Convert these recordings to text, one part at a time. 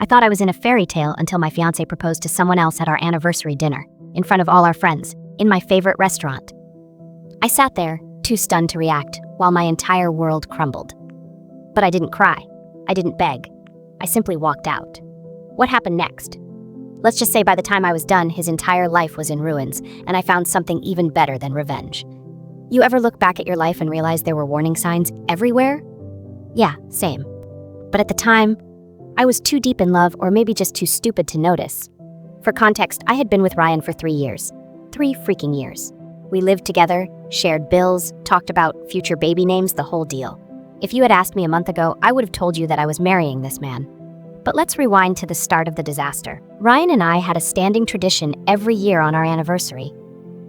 I thought I was in a fairy tale until my fiance proposed to someone else at our anniversary dinner, in front of all our friends, in my favorite restaurant. I sat there, too stunned to react, while my entire world crumbled. But I didn't cry. I didn't beg. I simply walked out. What happened next? Let's just say by the time I was done, his entire life was in ruins, and I found something even better than revenge. You ever look back at your life and realize there were warning signs everywhere? Yeah, same. But at the time, I was too deep in love, or maybe just too stupid to notice. For context, I had been with Ryan for 3 years. 3 freaking years. We lived together, shared bills, talked about future baby names, the whole deal. If you had asked me a month ago, I would have told you that I was marrying this man. But let's rewind to the start of the disaster. Ryan and I had a standing tradition every year on our anniversary.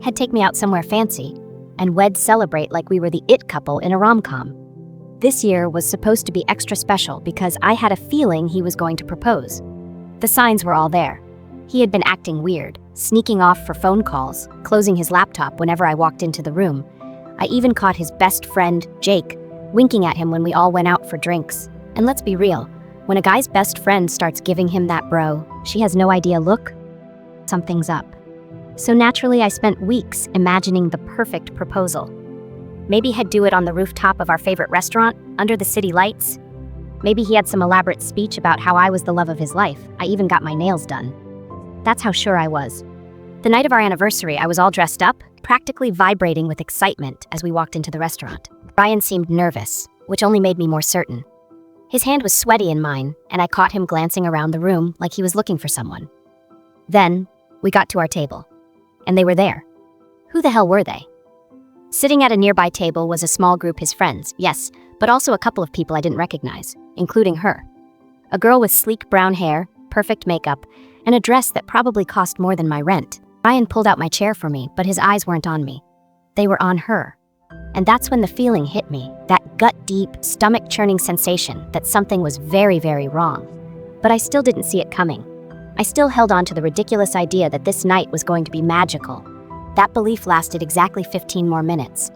He'd take me out somewhere fancy, and we'd celebrate like we were the it couple in a rom-com. This year was supposed to be extra special because I had a feeling he was going to propose. The signs were all there. He had been acting weird, sneaking off for phone calls, closing his laptop whenever I walked into the room. I even caught his best friend, Jake, winking at him when we all went out for drinks. And let's be real, when a guy's best friend starts giving him that bro, she has no idea look, something's up. So naturally, I spent weeks imagining the perfect proposal. Maybe he'd do it on the rooftop of our favorite restaurant, under the city lights. Maybe he had some elaborate speech about how I was the love of his life. I even got my nails done. That's how sure I was. The night of our anniversary, I was all dressed up, practically vibrating with excitement as we walked into the restaurant. Ryan seemed nervous, which only made me more certain. His hand was sweaty in mine, and I caught him glancing around the room like he was looking for someone. Then, we got to our table, and they were there. Who the hell were they? Sitting at a nearby table was a small group his friends, yes, but also a couple of people I didn't recognize, including her. A girl with sleek brown hair, perfect makeup, and a dress that probably cost more than my rent. Ryan pulled out my chair for me, but his eyes weren't on me. They were on her. And that's when the feeling hit me, that gut-deep, stomach-churning sensation that something was very, very wrong. But I still didn't see it coming. I still held on to the ridiculous idea that this night was going to be magical. That belief lasted exactly 15 more minutes.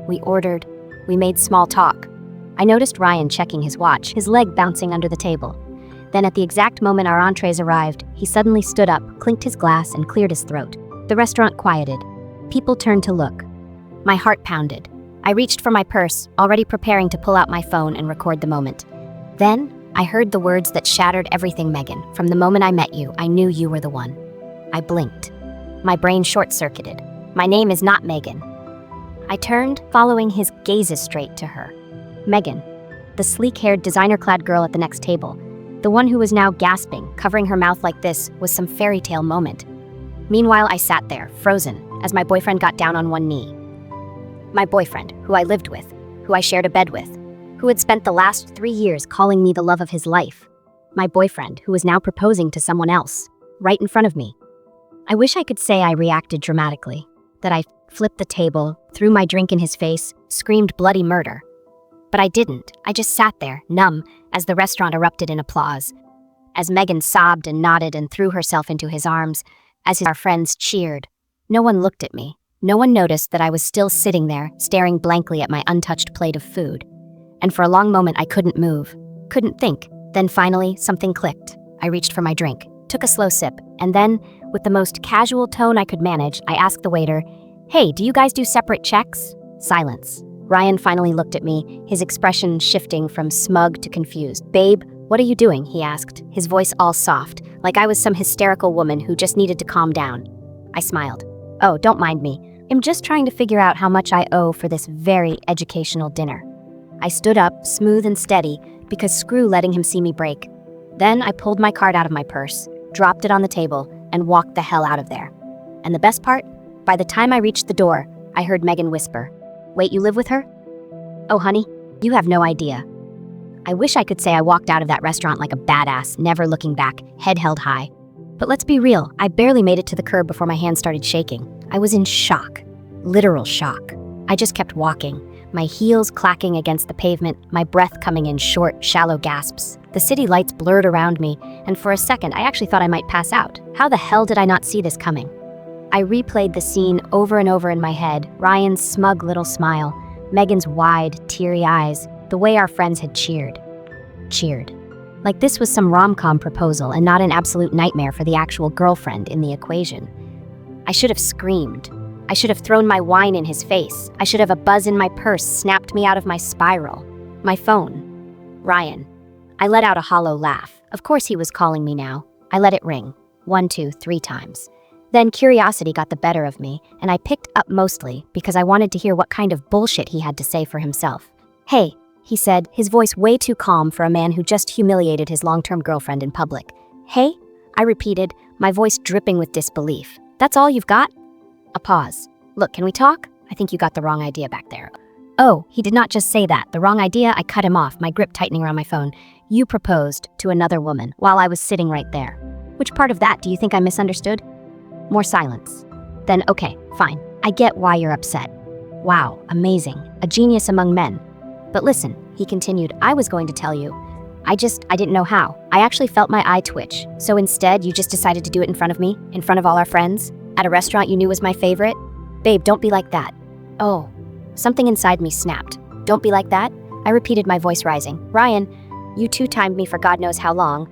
We ordered, we made small talk. I noticed Ryan checking his watch, his leg bouncing under the table. Then at the exact moment our entrees arrived, he suddenly stood up, clinked his glass, and cleared his throat. The restaurant quieted. People turned to look. My heart pounded. I reached for my purse, already preparing to pull out my phone and record the moment. Then, I heard the words that shattered everything, Megan. From the moment I met you, I knew you were the one. I blinked. My brain short-circuited. My name is not Megan. I turned, following his gazes straight to her. Megan, the sleek-haired, designer-clad girl at the next table. The one who was now gasping, covering her mouth like this, was some fairy tale moment. Meanwhile, I sat there, frozen, as my boyfriend got down on one knee. My boyfriend, who I lived with, who I shared a bed with, who had spent the last 3 years calling me the love of his life. My boyfriend, who was now proposing to someone else, right in front of me. I wish I could say I reacted dramatically, that I flipped the table, threw my drink in his face, screamed bloody murder. But I didn't. I just sat there, numb, as the restaurant erupted in applause. As Megan sobbed and nodded and threw herself into his arms, as our friends cheered. No one looked at me. No one noticed that I was still sitting there, staring blankly at my untouched plate of food. And for a long moment, I couldn't move, couldn't think. Then finally, something clicked. I reached for my drink, took a slow sip, and then, with the most casual tone I could manage, I asked the waiter, "Hey, do you guys do separate checks?" Silence. Ryan finally looked at me, his expression shifting from smug to confused. "Babe, what are you doing?" he asked, his voice all soft, like I was some hysterical woman who just needed to calm down. I smiled. "Oh, don't mind me. I'm just trying to figure out how much I owe for this very educational dinner." I stood up, smooth and steady, because screw letting him see me break. Then I pulled my card out of my purse, dropped it on the table, and walked the hell out of there. And the best part? By the time I reached the door, I heard Megan whisper, "Wait, you live with her?" "Oh, honey, you have no idea." I wish I could say I walked out of that restaurant like a badass, never looking back, head held high. But let's be real, I barely made it to the curb before my hands started shaking. I was in shock. Literal shock. I just kept walking, my heels clacking against the pavement, my breath coming in short, shallow gasps. The city lights blurred around me, and for a second I actually thought I might pass out. How the hell did I not see this coming? I replayed the scene over and over in my head, Ryan's smug little smile, Megan's wide, teary eyes, the way our friends had cheered. Like this was some rom-com proposal and not an absolute nightmare for the actual girlfriend in the equation. I should have screamed. I should have thrown my wine in his face. I should have a buzz in my purse snapped me out of my spiral. My phone. Ryan. I let out a hollow laugh. Of course he was calling me now. I let it ring. 1, 2, 3 times. Then curiosity got the better of me, and I picked up mostly because I wanted to hear what kind of bullshit he had to say for himself. "Hey," he said, his voice way too calm for a man who just humiliated his long-term girlfriend in public. "Hey?" I repeated, my voice dripping with disbelief. "That's all you've got?" A pause. "Look, can we talk? I think you got the wrong idea back there." "Oh," he did not just say that. The wrong idea? I cut him off, my grip tightening around my phone. "You proposed to another woman while I was sitting right there. Which part of that do you think I misunderstood?" More silence. Then, okay, fine. I get why you're upset. Wow, amazing. A genius among men. But listen, he continued, I was going to tell you. I didn't know how. I actually felt my eye twitch. So instead, you just decided to do it in front of me? In front of all our friends? At a restaurant you knew was my favorite? Babe, don't be like that. Oh. Something inside me snapped. Don't be like that? I repeated, my voice rising. Ryan, you two-timed me for God knows how long.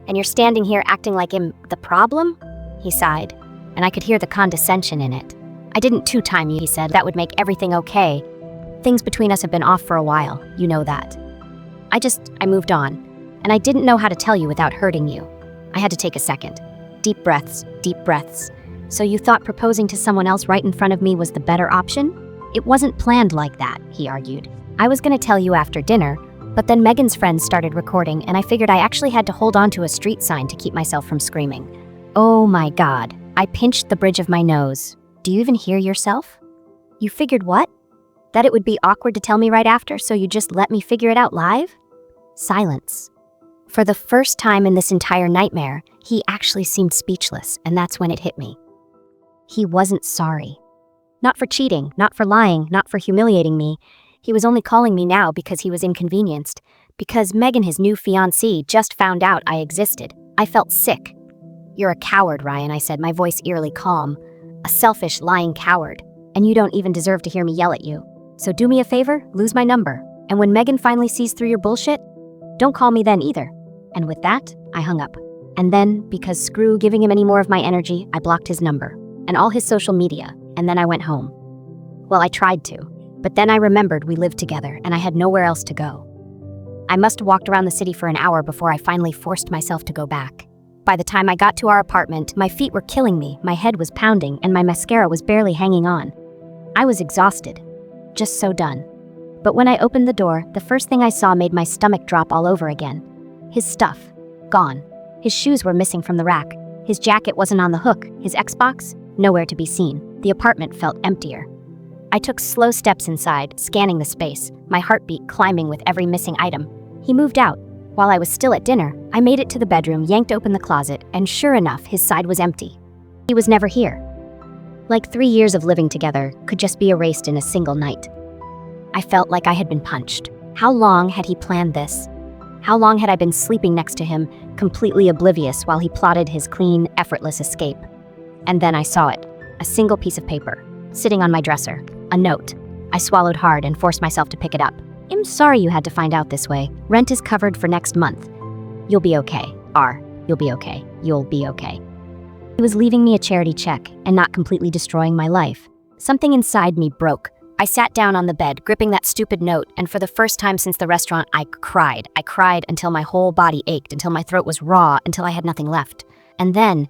And you're standing here acting like I'm the problem? He sighed, and I could hear the condescension in it. I didn't two-time you, he said. That would make everything okay. Things between us have been off for a while. You know that. I moved on. And I didn't know how to tell you without hurting you. I had to take a second. Deep breaths, deep breaths. So you thought proposing to someone else right in front of me was the better option? It wasn't planned like that, he argued. I was gonna tell you after dinner, but then Megan's friends started recording and I figured I actually had to hold on to a street sign to keep myself from screaming. Oh my God. I pinched the bridge of my nose. Do you even hear yourself? You figured what? That it would be awkward to tell me right after, so you just let me figure it out live? Silence. For the first time in this entire nightmare, he actually seemed speechless, and that's when it hit me. He wasn't sorry. Not for cheating, not for lying, not for humiliating me. He was only calling me now because he was inconvenienced. Because Megan, his new fiancé, just found out I existed. I felt sick. You're a coward, Ryan, I said, my voice eerily calm. A selfish, lying coward. And you don't even deserve to hear me yell at you. So do me a favor, lose my number. And when Megan finally sees through your bullshit, don't call me then either. And with that, I hung up. And then, because screw giving him any more of my energy, I blocked his number. And all his social media. And then I went home. Well, I tried to. But then I remembered we lived together and I had nowhere else to go. I must have walked around the city for an hour before I finally forced myself to go back. By the time I got to our apartment, my feet were killing me, my head was pounding, and my mascara was barely hanging on. I was exhausted. Just so done. But when I opened the door, the first thing I saw made my stomach drop all over again. His stuff. Gone. His shoes were missing from the rack. His jacket wasn't on the hook. His Xbox? Nowhere to be seen. The apartment felt emptier. I took slow steps inside, scanning the space, my heartbeat climbing with every missing item. He moved out. While I was still at dinner, I made it to the bedroom, yanked open the closet, and sure enough, his side was empty. He was never here. Like 3 years of living together could just be erased in a single night. I felt like I had been punched. How long had he planned this? How long had I been sleeping next to him, completely oblivious while he plotted his clean, effortless escape? And then I saw it. A single piece of paper, sitting on my dresser. A note. I swallowed hard and forced myself to pick it up. I'm sorry you had to find out this way. Rent is covered for next month. You'll be okay. You'll be okay. You'll be okay. He was leaving me a charity check and not completely destroying my life. Something inside me broke. I sat down on the bed, gripping that stupid note, and for the first time since the restaurant, I cried. I cried until my whole body ached, until my throat was raw, until I had nothing left. And then,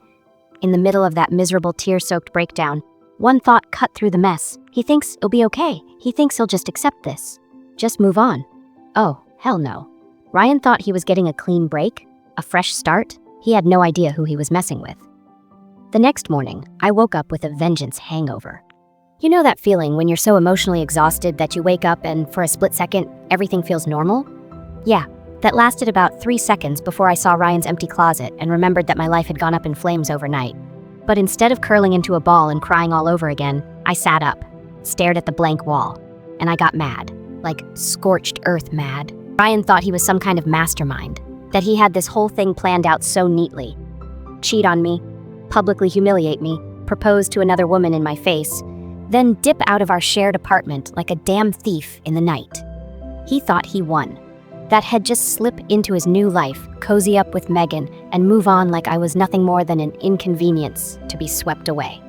in the middle of that miserable tear-soaked breakdown, one thought cut through the mess. He thinks it'll be okay. He thinks he'll just accept this. Just move on. Oh, hell no. Ryan thought he was getting a clean break, a fresh start. He had no idea who he was messing with. The next morning, I woke up with a vengeance hangover. You know that feeling when you're so emotionally exhausted that you wake up and for a split second, everything feels normal? Yeah, that lasted about 3 seconds before I saw Ryan's empty closet and remembered that my life had gone up in flames overnight. But instead of curling into a ball and crying all over again, I sat up, stared at the blank wall, and I got mad. Like scorched earth mad. Ryan thought he was some kind of mastermind, that he had this whole thing planned out so neatly. Cheat on me, publicly humiliate me, propose to another woman in my face, then dip out of our shared apartment like a damn thief in the night. He thought he won. That he'd just slip into his new life, cozy up with Megan, and move on like I was nothing more than an inconvenience to be swept away.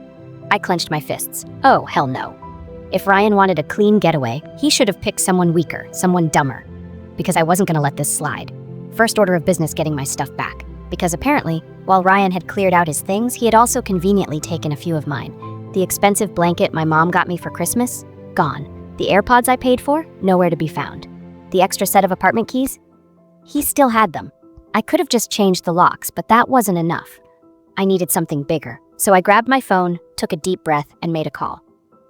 I clenched my fists. Oh, hell no. If Ryan wanted a clean getaway, he should have picked someone weaker, someone dumber. Because I wasn't gonna let this slide. First order of business getting my stuff back. Because apparently, while Ryan had cleared out his things, he had also conveniently taken a few of mine. The expensive blanket my mom got me for Christmas? Gone. The AirPods I paid for? Nowhere to be found. The extra set of apartment keys? He still had them. I could have just changed the locks, but that wasn't enough. I needed something bigger, so I grabbed my phone, took a deep breath, and made a call.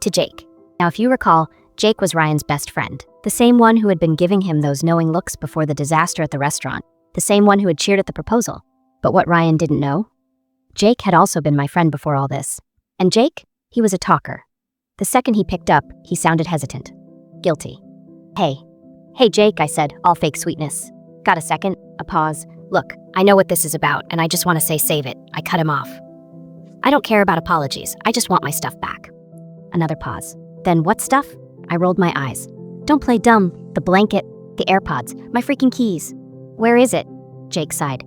To Jake. Now, if you recall, Jake was Ryan's best friend. The same one who had been giving him those knowing looks before the disaster at the restaurant. The same one who had cheered at the proposal. But what Ryan didn't know? Jake had also been my friend before all this. And Jake? He was a talker. The second he picked up, he sounded hesitant. Guilty. Hey, Jake, I said, all fake sweetness. Got a second? A pause. Look, I know what this is about, and I just want to say save it. I cut him off. I don't care about apologies. I just want my stuff back. Another pause. Then what stuff? I rolled my eyes. Don't play dumb. The blanket, the AirPods, my freaking keys. Where is it? Jake sighed.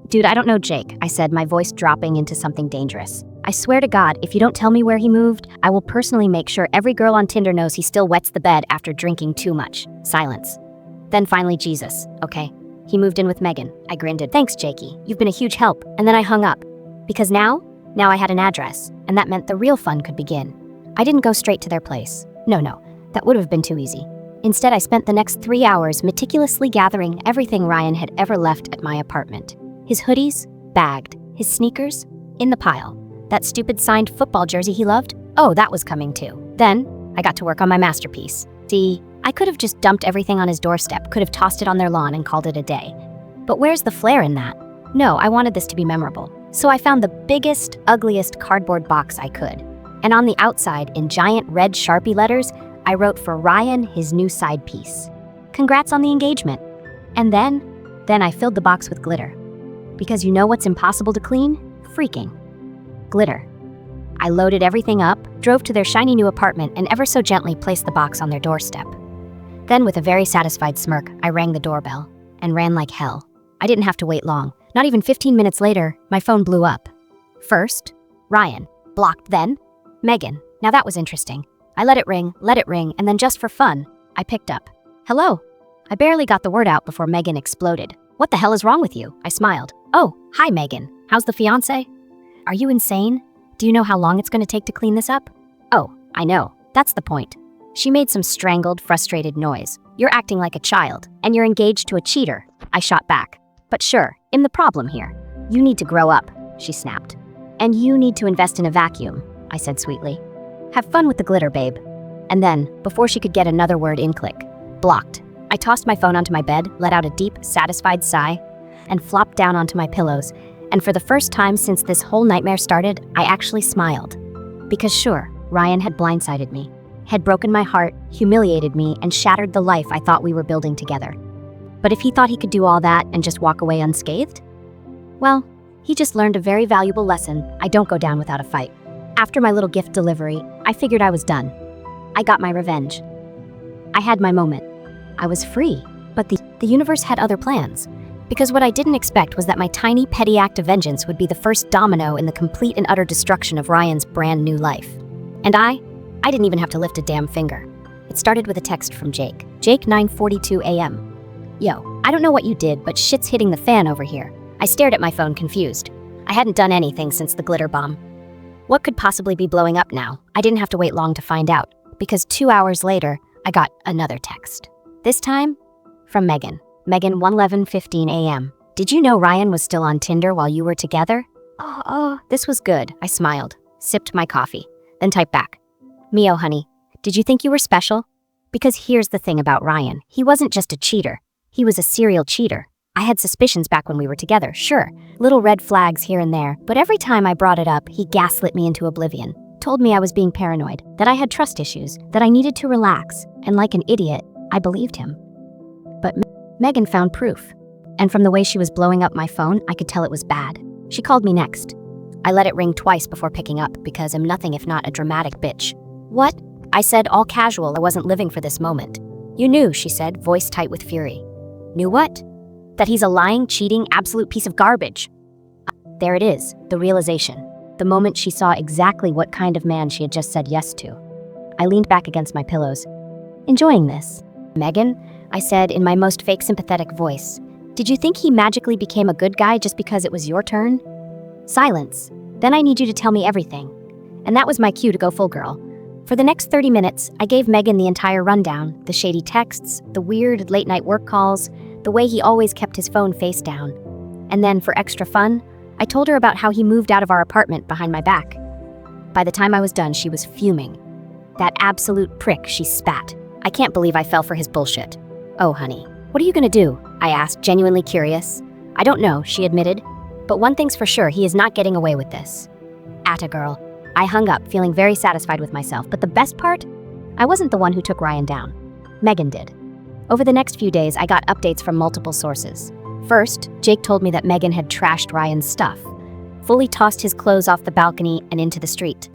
Dude, I don't know Jake, I said, my voice dropping into something dangerous. I swear to God, if you don't tell me where he moved, I will personally make sure every girl on Tinder knows he still wets the bed after drinking too much. Silence. Then finally, Jesus. Okay. He moved in with Megan. I grinned. Thanks, Jakey. You've been a huge help. And then I hung up. Because now I had an address, and that meant the real fun could begin. I didn't go straight to their place. No, that would have been too easy. Instead, I spent the next 3 hours meticulously gathering everything Ryan had ever left at my apartment. His hoodies, bagged. His sneakers, in the pile. That stupid signed football jersey he loved? Oh, that was coming too. Then, I got to work on my masterpiece. See, I could have just dumped everything on his doorstep, could have tossed it on their lawn and called it a day. But where's the flair in that? No, I wanted this to be memorable. So I found the biggest, ugliest cardboard box I could. And on the outside, in giant red Sharpie letters, I wrote for Ryan his new side piece. Congrats on the engagement. And then I filled the box with glitter. Because you know what's impossible to clean? Freaking glitter. I loaded everything up, drove to their shiny new apartment, and ever so gently placed the box on their doorstep. Then, with a very satisfied smirk, I rang the doorbell and ran like hell. I didn't have to wait long. Not even 15 minutes later, my phone blew up. First, Ryan. Blocked then, Megan. Now that was interesting. I let it ring, and then just for fun, I picked up. Hello. I barely got the word out before Megan exploded. What the hell is wrong with you? I smiled. Oh, hi Megan. How's the fiancé? Are you insane? Do you know how long it's going to take to clean this up? Oh, I know. That's the point. She made some strangled, frustrated noise. You're acting like a child, and you're engaged to a cheater. I shot back. But sure, I'm the problem here. You need to grow up, she snapped. And you need to invest in a vacuum, I said sweetly. Have fun with the glitter, babe. And then, before she could get another word in, click. Blocked. I tossed my phone onto my bed, let out a deep, satisfied sigh, and flopped down onto my pillows. And for the first time since this whole nightmare started, I actually smiled. Because sure, Ryan had blindsided me, had broken my heart, humiliated me, and shattered the life I thought we were building together. But if he thought he could do all that and just walk away unscathed? Well, he just learned a very valuable lesson. I don't go down without a fight. After my little gift delivery, I figured I was done. I got my revenge. I had my moment. I was free, but the universe had other plans. Because what I didn't expect was that my tiny, petty act of vengeance would be the first domino in the complete and utter destruction of Ryan's brand new life. And I didn't even have to lift a damn finger. It started with a text from Jake. Jake, 9:42 a.m. Yo, I don't know what you did, but shit's hitting the fan over here. I stared at my phone, confused. I hadn't done anything since the glitter bomb. What could possibly be blowing up now? I didn't have to wait long to find out, because 2 hours later, I got another text. This time, from Megan. Megan, 1:11:15 a.m. Did you know Ryan was still on Tinder while you were together? Oh, this was good. I smiled, sipped my coffee, then typed back. Mio, honey, did you think you were special? Because here's the thing about Ryan. He wasn't just a cheater. He was a serial cheater. I had suspicions back when we were together, sure. Little red flags here and there, but every time I brought it up, he gaslit me into oblivion. Told me I was being paranoid, that I had trust issues, that I needed to relax, and like an idiot, I believed him. But Megan found proof. And from the way she was blowing up my phone, I could tell it was bad. She called me next. I let it ring twice before picking up because I'm nothing if not a dramatic bitch. What? I said, all casual. I wasn't living for this moment. You knew, she said, voice tight with fury. Knew what? That he's a lying, cheating, absolute piece of garbage. There it is, the realization. The moment she saw exactly what kind of man she had just said yes to. I leaned back against my pillows, enjoying this. Megan, I said in my most fake sympathetic voice, did you think he magically became a good guy just because it was your turn? Silence. Then I need you to tell me everything. And that was my cue to go full girl. For the next 30 minutes, I gave Megan the entire rundown, the shady texts, the weird late-night work calls, the way he always kept his phone face down. And then, for extra fun, I told her about how he moved out of our apartment behind my back. By the time I was done, she was fuming. That absolute prick, she spat. I can't believe I fell for his bullshit. Oh, honey, what are you gonna do? I asked, genuinely curious. I don't know, she admitted. But one thing's for sure, he is not getting away with this. Atta girl. I hung up, feeling very satisfied with myself. But the best part? I wasn't the one who took Ryan down. Megan did. Over the next few days, I got updates from multiple sources. First, Jake told me that Megan had trashed Ryan's stuff, fully tossed his clothes off the balcony and into the street.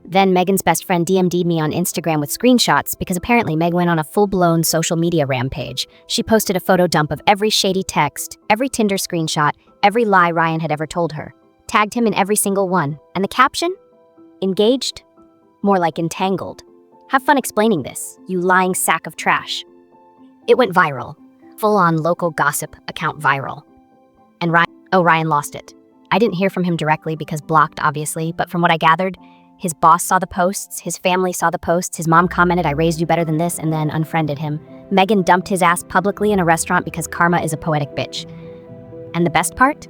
Then Megan's best friend DM'd me on Instagram with screenshots because apparently Meg went on a full-blown social media rampage. She posted a photo dump of every shady text, every Tinder screenshot, every lie Ryan had ever told her, tagged him in every single one. And the caption? Engaged? More like entangled. Have fun explaining this, you lying sack of trash. It went viral. Full-on local gossip account viral. And Ryan lost it. I didn't hear from him directly because blocked, obviously, but from what I gathered, his boss saw the posts, his family saw the posts, his mom commented, I raised you better than this, and then unfriended him. Megan dumped his ass publicly in a restaurant because karma is a poetic bitch. And the best part?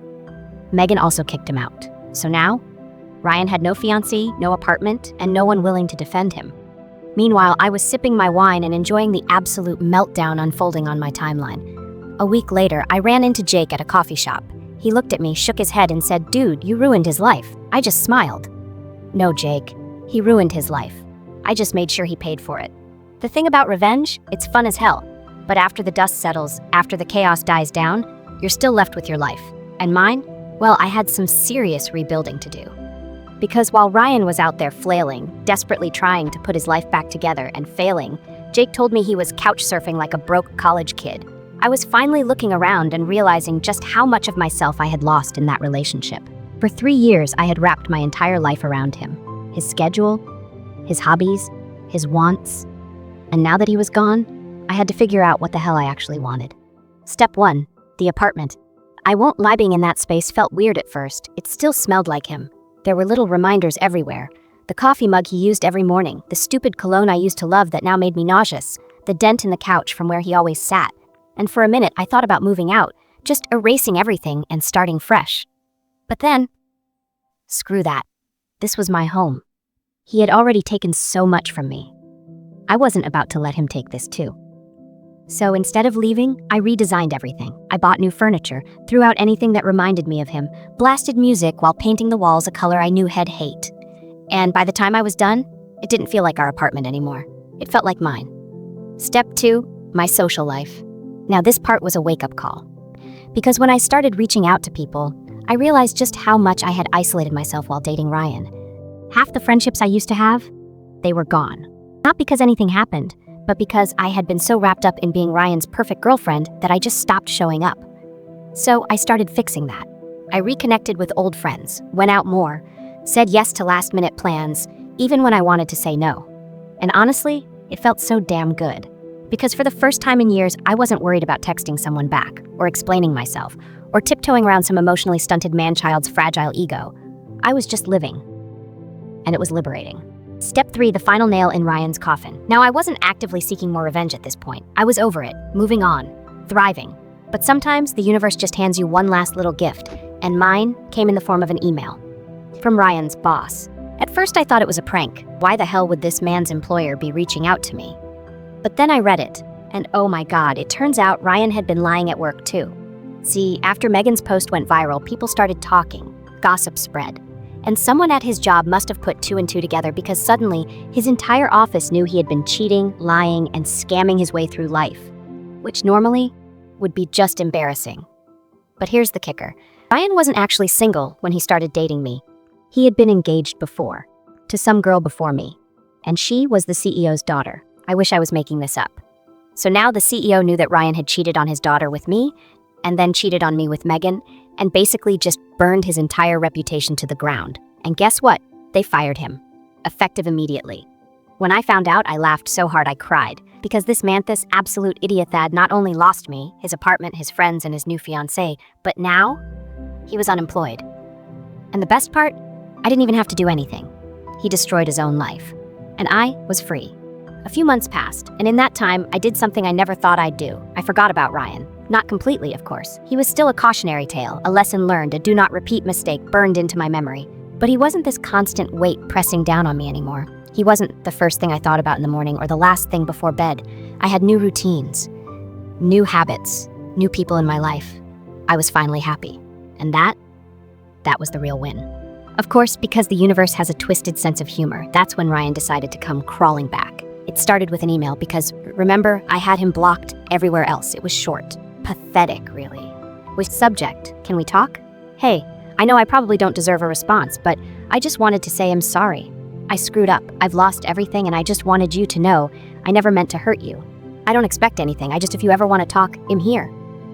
Megan also kicked him out. So now, Ryan had no fiancé, no apartment, and no one willing to defend him. Meanwhile, I was sipping my wine and enjoying the absolute meltdown unfolding on my timeline. A week later, I ran into Jake at a coffee shop. He looked at me, shook his head, and said, "Dude, you ruined his life." I just smiled. No, Jake. He ruined his life. I just made sure he paid for it. The thing about revenge, it's fun as hell. But after the dust settles, after the chaos dies down, you're still left with your life. And mine? Well, I had some serious rebuilding to do. Because while Ryan was out there flailing, desperately trying to put his life back together and failing, Jake told me he was couch surfing like a broke college kid. I was finally looking around and realizing just how much of myself I had lost in that relationship. For 3 years, I had wrapped my entire life around him. His schedule, his hobbies, his wants. And now that he was gone, I had to figure out what the hell I actually wanted. Step 1, the apartment. I won't lie, being in that space felt weird at first. It still smelled like him. There were little reminders everywhere. The coffee mug he used every morning, the stupid cologne I used to love that now made me nauseous, the dent in the couch from where he always sat. And for a minute, I thought about moving out, just erasing everything and starting fresh. But then, screw that. This was my home. He had already taken so much from me. I wasn't about to let him take this too. So instead of leaving, I redesigned everything. I bought new furniture, threw out anything that reminded me of him, blasted music while painting the walls a color I knew he'd hate. And by the time I was done, it didn't feel like our apartment anymore. It felt like mine. Step 2, my social life. Now this part was a wake-up call. Because when I started reaching out to people, I realized just how much I had isolated myself while dating Ryan. Half the friendships I used to have, they were gone. Not because anything happened, but because I had been so wrapped up in being Ryan's perfect girlfriend that I just stopped showing up. So I started fixing that. I reconnected with old friends, went out more, said yes to last-minute plans, even when I wanted to say no. And honestly, it felt so damn good. Because for the first time in years, I wasn't worried about texting someone back, or explaining myself, or tiptoeing around some emotionally stunted man-child's fragile ego. I was just living. And it was liberating. Step 3, the final nail in Ryan's coffin. Now, I wasn't actively seeking more revenge at this point. I was over it, moving on, thriving. But sometimes the universe just hands you one last little gift, and mine came in the form of an email. From Ryan's boss. At first I thought it was a prank. Why the hell would this man's employer be reaching out to me? But then I read it, and oh my god, it turns out Ryan had been lying at work too. See, after Megan's post went viral, people started talking, gossip spread. And someone at his job must have put 2 and 2 together because suddenly his entire office knew he had been cheating, lying, and scamming his way through life, which normally would be just embarrassing. But here's the kicker. Ryan wasn't actually single when he started dating me. He had been engaged before, to some girl before me, and she was the CEO's daughter. I wish I was making this up. So now the CEO knew that Ryan had cheated on his daughter with me, and then cheated on me with Megan, and basically just burned his entire reputation to the ground. And guess what? They fired him. Effective immediately. When I found out, I laughed so hard I cried, because this Manthus absolute idiot had not only lost me, his apartment, his friends, and his new fiancé, but now he was unemployed. And the best part? I didn't even have to do anything. He destroyed his own life. And I was free. A few months passed, and in that time, I did something I never thought I'd do. I forgot about Ryan. Not completely, of course. He was still a cautionary tale, a lesson learned, a do-not-repeat mistake burned into my memory. But he wasn't this constant weight pressing down on me anymore. He wasn't the first thing I thought about in the morning or the last thing before bed. I had new routines, new habits, new people in my life. I was finally happy. And that was the real win. Of course, because the universe has a twisted sense of humor, that's when Ryan decided to come crawling back. It started with an email because, remember, I had him blocked everywhere else. It was short. Pathetic, really. With subject, can we talk? Hey, I know I probably don't deserve a response, but I just wanted to say I'm sorry. I screwed up. I've lost everything, and I just wanted you to know I never meant to hurt you. I don't expect anything. If you ever want to talk, I'm here.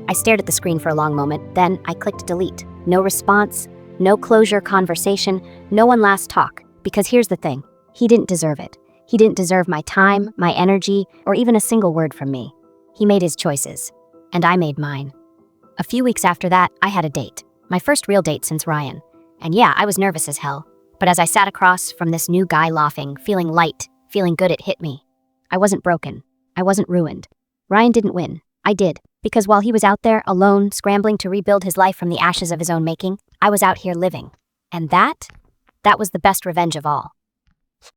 I stared at the screen for a long moment, then I clicked delete. No response, no closure conversation, no one last talk. Because here's the thing, he didn't deserve it. He didn't deserve my time, my energy, or even a single word from me. He made his choices, and I made mine. A few weeks after that, I had a date. My first real date since Ryan. And yeah, I was nervous as hell. But as I sat across from this new guy laughing, feeling light, feeling good, it hit me. I wasn't broken. I wasn't ruined. Ryan didn't win. I did. Because while he was out there, alone, scrambling to rebuild his life from the ashes of his own making, I was out here living. And that was the best revenge of all.